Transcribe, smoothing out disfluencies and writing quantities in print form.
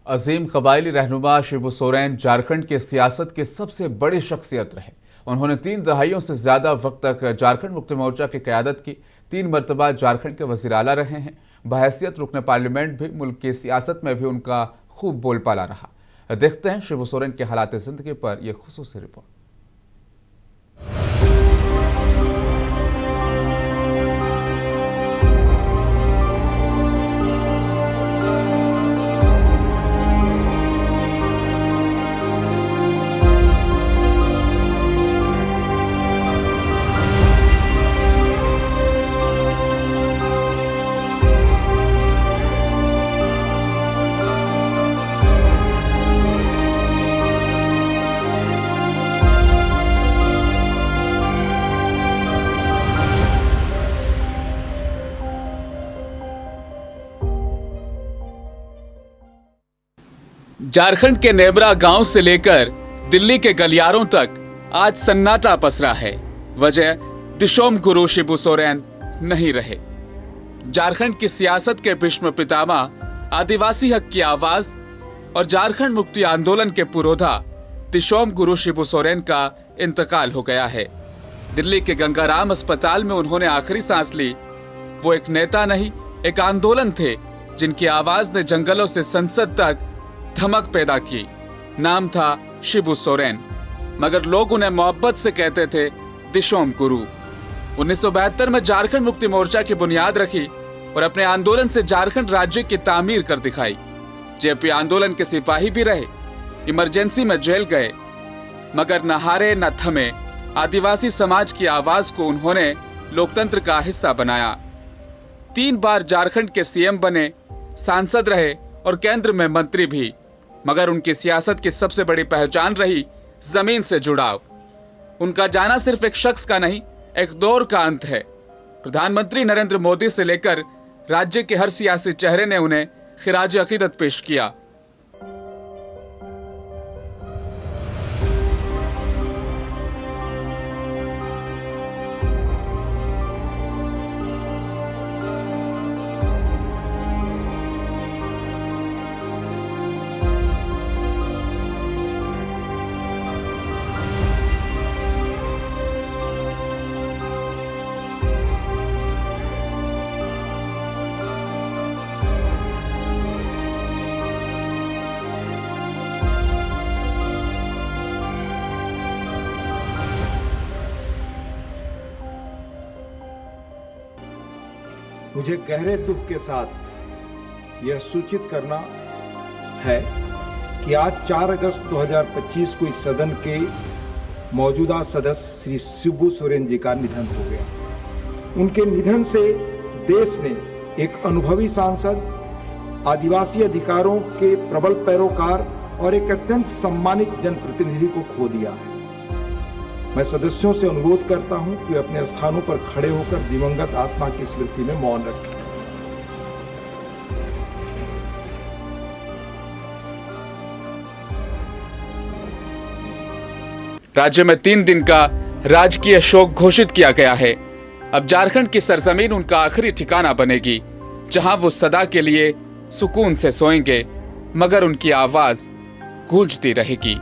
अजीम कबायली रहनुमा शिबू सोरेन झारखंड की सियासत के सबसे बड़ी शख्सियत रहे। उन्होंने 3 दहाइयों से ज्यादा वक्त तक झारखंड मुक्ति मोर्चा की क़यादत की। 3 मरतबा झारखंड के वज़ीर आला रहे हैं। बहैसियत रुकन पार्लियामेंट भी मुल्क की सियासत में भी उनका खूब बोलबाला रहा। देखते हैं शिबू सोरेन के हालात जिंदगी पर यह खुसूसी रिपोर्ट। झारखंड के नेबरा गांव से लेकर दिल्ली के गलियारों तक आज सन्नाटा पसरा है। वजह दिशोम गुरु शिबू सोरेन नहीं रहे। झारखंड की सियासत के भीष्म पितामह, आदिवासी हक की आवाज और झारखंड मुक्ति आंदोलन के पुरोधा दिशोम गुरु शिबू सोरेन का इंतकाल हो गया है। दिल्ली के गंगाराम अस्पताल में उन्होंने आखिरी सांस ली। वो एक नेता नहीं, एक आंदोलन थे जिनकी आवाज ने जंगलों से संसद तक धमक पैदा की। नाम था शिबू सोरेन, मगर लोग उन्हें मोहब्बत से कहते थे दिशोम गुरु। 1972 में झारखंड मुक्ति मोर्चा की बुनियाद रखी और अपने आंदोलन से झारखंड राज्य की तामीर कर दिखाई। जेपी आंदोलन के सिपाही भी रहे, इमरजेंसी में जेल गए, मगर न हारे न थमे। आदिवासी समाज की आवाज को उन्होंने लोकतंत्र का हिस्सा बनाया। 3 बार झारखंड के सीएम बने, सांसद रहे और केंद्र में मंत्री भी, मगर उनकी सियासत की सबसे बड़ी पहचान रही जमीन से जुड़ाव। उनका जाना सिर्फ एक शख्स का नहीं, एक दौर का अंत है। प्रधानमंत्री नरेंद्र मोदी से लेकर राज्य के हर सियासी चेहरे ने उन्हें खिराज अकीदत पेश किया। मुझे गहरे दुख के साथ यह सूचित करना है कि आज 4 अगस्त 2025 को इस सदन के मौजूदा सदस्य श्री शिबू सोरेन जी का निधन हो गया। उनके निधन से देश ने एक अनुभवी सांसद, आदिवासी अधिकारों के प्रबल पैरोकार और एक अत्यंत सम्मानित जनप्रतिनिधि को खो दिया है। मैं सदस्यों से अनुरोध करता हूं कि अपने स्थानों पर खड़े होकर दिवंगत आत्मा की स्मृति में मौन रखें। राज्य में 3 दिन का राजकीय शोक घोषित किया गया है। अब झारखंड की सरजमीन उनका आखिरी ठिकाना बनेगी, जहां वो सदा के लिए सुकून से सोएंगे, मगर उनकी आवाज गूंजती रहेगी।